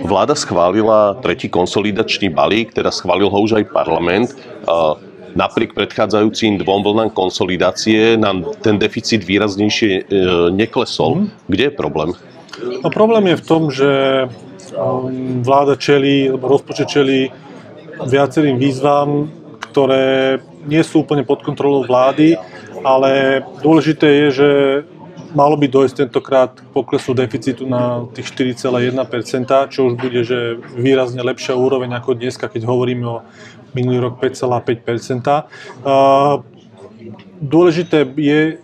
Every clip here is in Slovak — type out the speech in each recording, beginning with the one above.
Vláda schválila tretí konsolidačný balík, teda schválil ho už aj parlament. Napriek predchádzajúcim dvom vlnám konsolidácie nám ten deficit výraznejšie neklesol. Kde je problém? No, problém je v tom, že vláda čelí, alebo rozpočet čelí viacerým výzvam, ktoré nie sú úplne pod kontrolou vlády, ale dôležité je, že malo by dojsť tentokrát k poklesu deficitu na tých 4,1%, čo už bude že výrazne lepšia úroveň ako dneska, keď hovoríme o minulý rok 5,5%. Dôležité je,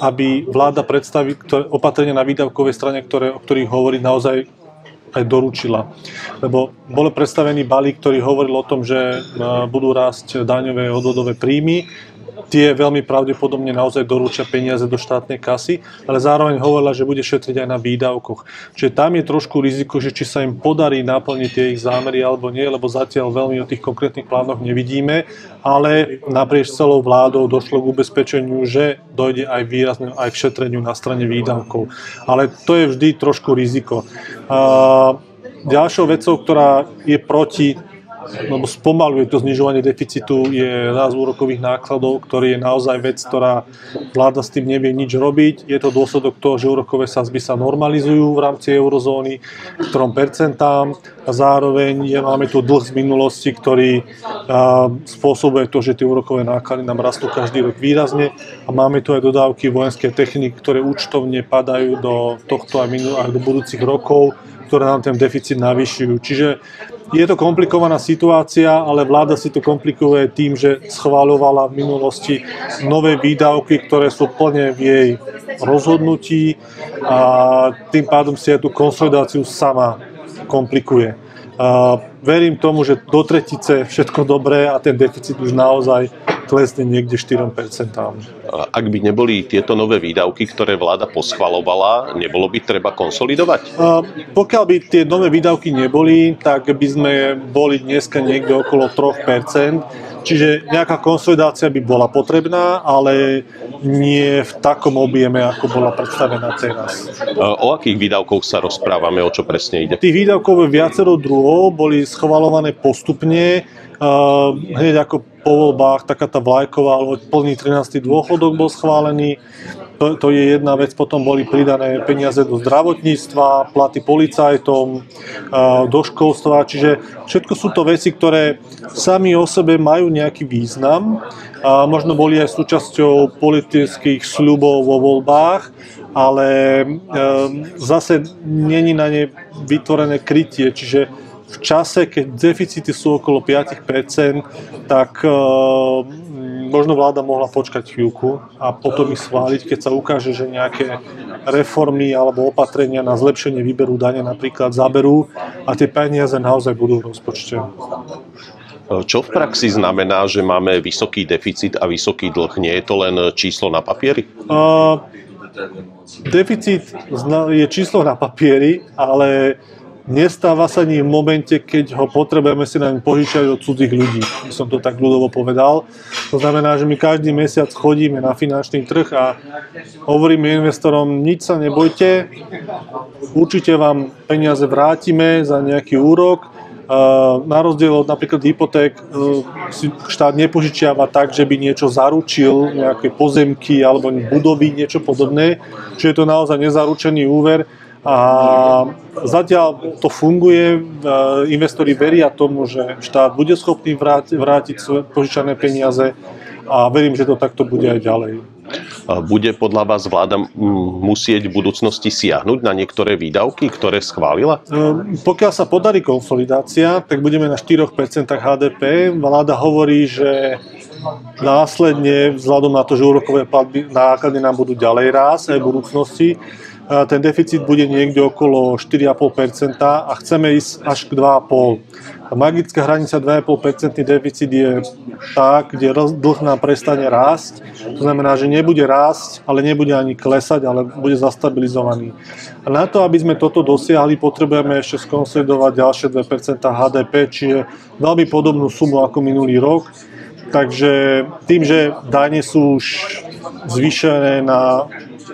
aby vláda predstaví opatrenia na výdavkovej strane, o ktorých hovorí, naozaj aj doručila. Lebo bol predstavený balík, ktorý hovoril o tom, že budú rásť daňové odvodové príjmy. Tie veľmi pravdepodobne naozaj dorúčia peniaze do štátnej kasy, ale zároveň hovorila, že bude šetriť aj na výdavkoch. Čiže tam je trošku riziko, že či sa im podarí naplniť tie ich zámery alebo nie, lebo zatiaľ veľmi o tých konkrétnych plánoch nevidíme, ale naprieč celou vládou došlo k ubezpečeniu, že dojde aj výrazne aj k šetreniu na strane výdavkov. Ale to je vždy trošku riziko. Ďalšou vecou, ktorá je proti, lebo spomaluje to znižovanie deficitu, je rast úrokových nákladov, ktorý je naozaj vec, ktorá vláda s tým nevie nič robiť. Je to dôsledok toho, že úrokové sadzby sa normalizujú v rámci eurozóny k 3% a zároveň máme tu dlh z minulosti, ktorý spôsobuje to, že tie úrokové náklady nám rastú každý rok výrazne a máme tu aj dodávky vojenskej techniky, ktoré účtovne padajú do tohto aj do budúcich rokov, ktoré nám ten deficit navyšujú. Čiže je to komplikovaná situácia, ale vláda si to komplikuje tým, že schvaľovala v minulosti nové výdavky, ktoré sú plne v jej rozhodnutí a tým pádom si aj tú konsolidáciu sama komplikuje. Verím tomu, že do tretice všetko dobré a ten deficit už naozaj klesne niekde 4%. Ak by neboli tieto nové výdavky, ktoré vláda poschvaľovala, nebolo by treba konsolidovať? Pokiaľ by tie nové výdavky neboli, tak by sme boli dneska niekde okolo 3%. Čiže nejaká konsolidácia by bola potrebná, ale nie v takom objeme, ako bola predstavená teraz. O akých výdavkoch sa rozprávame, o čo presne ide? Tých výdavkov je viacero druhov, boli schvaľované postupne. Hneď ako po voľbách, taká tá vlajková, alebo plný 13. dôchodok bol schválený. To je jedna vec, potom boli pridané peniaze do zdravotníctva, platy policajtom, do školstva, čiže všetko sú to veci, ktoré sami o sebe majú nejaký význam a možno boli aj súčasťou politických sľubov vo voľbách, ale zase není na ne vytvorené krytie, čiže v čase, keď deficity sú okolo 5%, tak možno vláda mohla počkať chvíľku a potom ich schváliť, keď sa ukáže, že nejaké reformy alebo opatrenia na zlepšenie výberu dane napríklad zaberú a tie peniaze naozaj budú v rozpočte. Čo v praxi znamená, že máme vysoký deficit a vysoký dlh? Nie je to len číslo na papieri? Deficit je číslo na papieri, ale nestáva sa ani v momente, keď ho potrebujeme si naň požičať od cudzích ľudí. By som to tak ľudovo povedal. To znamená, že my každý mesiac chodíme na finančný trh a hovoríme investorom, nič sa nebojte, určite vám peniaze vrátime za nejaký úrok. Na rozdiel od napríklad hypoték si štát nepožičiava tak, že by niečo zaručil, nejaké pozemky alebo budovy, niečo podobné. Čiže je to naozaj nezaručený úver. A zatiaľ to funguje, investori veria tomu, že štát bude schopný vrátiť svoje požičané peniaze a verím, že to takto bude aj ďalej. Bude podľa vás vláda musieť v budúcnosti siahnuť na niektoré výdavky, ktoré schválila? Pokiaľ sa podarí konsolidácia, tak budeme na 4% HDP. Vláda hovorí, že následne, vzhľadom na to, že úrokové platby náklady nám budú ďalej rásť aj v budúcnosti, ten deficit bude niekde okolo 4,5% a chceme ísť až k 2,5%. Magická hranica 2,5% deficit je tá, kde dlh nám prestane rásť. To znamená, že nebude rásť, ale nebude ani klesať, ale bude zastabilizovaný. A na to, aby sme toto dosiahli, potrebujeme ešte skonsolidovať ďalšie 2% HDP, čiže veľmi podobnú sumu ako minulý rok. Takže tým, že dane sú už zvýšené na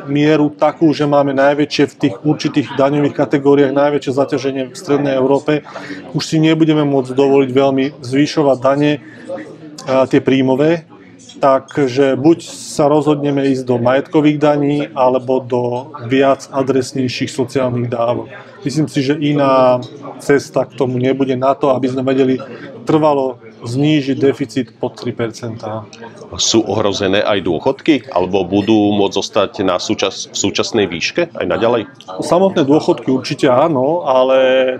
mieru takú, že máme najväčšie v tých určitých daňových kategóriách, najväčšie zaťaženie v strednej Európe, už si nebudeme môcť dovoliť veľmi zvyšovať dane, tie príjmové, takže buď sa rozhodneme ísť do majetkových daní, alebo do viac adresnejších sociálnych dávok. Myslím si, že iná cesta k tomu nebude na to, aby sme vedeli trvalo znížiť deficit pod 3%. Sú ohrozené aj dôchodky? Alebo budú môcť zostať na v súčasnej výške aj naďalej? Samotné dôchodky určite áno, ale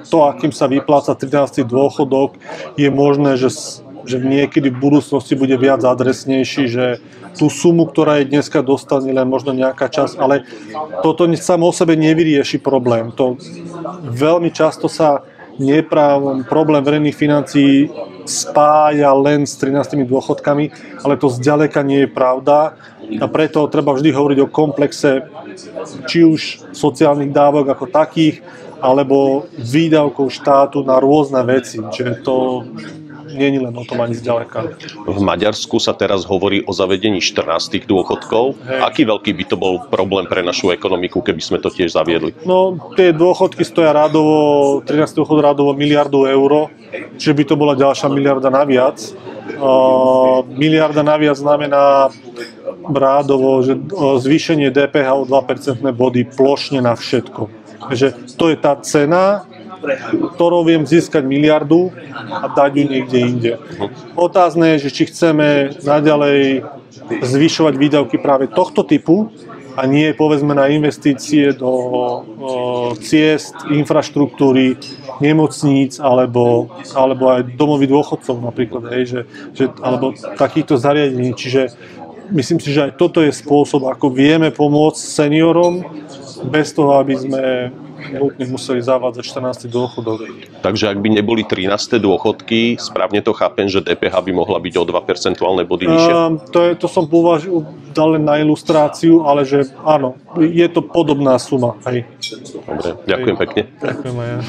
to, akým sa vypláca 13. dôchodok, je možné, že niekedy v budúcnosti bude viac adresnejší, že tú sumu, ktorá je dneska dostane, len možno nejaká časť, ale toto samo o sebe nevyrieši problém. To veľmi často sa problém verejných financií spája len s 13 dôchodkami, ale to zďaleka nie je pravda a preto treba vždy hovoriť o komplexe či už sociálnych dávok ako takých, alebo výdavkov štátu na rôzne veci. Čiže to nie je len o tom ani zďaleka. V Maďarsku sa teraz hovorí o zavedení 14 dôchodkov. Aký veľký by to bol problém pre našu ekonomiku, keby sme to tiež zaviedli? No, tie dôchodky stoja 13 dôchod rádovo miliardu eur, čiže by to bola ďalšia miliarda naviac. Miliarda naviac znamená rádovo, že zvýšenie DPH o 2% body plošne na všetko. Takže to je tá cena, ktorou viem získať miliardu a dať ju niekde inde. Otázne je, že či chceme naďalej zvyšovať výdavky práve tohto typu a nie povedzme na investície do ciest, infraštruktúry, nemocníc alebo aj domovy dôchodcov napríklad, alebo takýchto zariadení. Čiže myslím si, že aj toto je spôsob, ako vieme pomôcť seniorom bez toho, aby sme nutne museli zavádzať 14. dôchodok. Takže ak by neboli 13. dôchodky, správne to chápem, že DPH by mohla byť o 2 percentuálne body nižšie? To som dal len na ilustráciu, ale že áno, je to podobná suma. Hej. Dobre, ďakujem pekne. Ďakujem aj ja.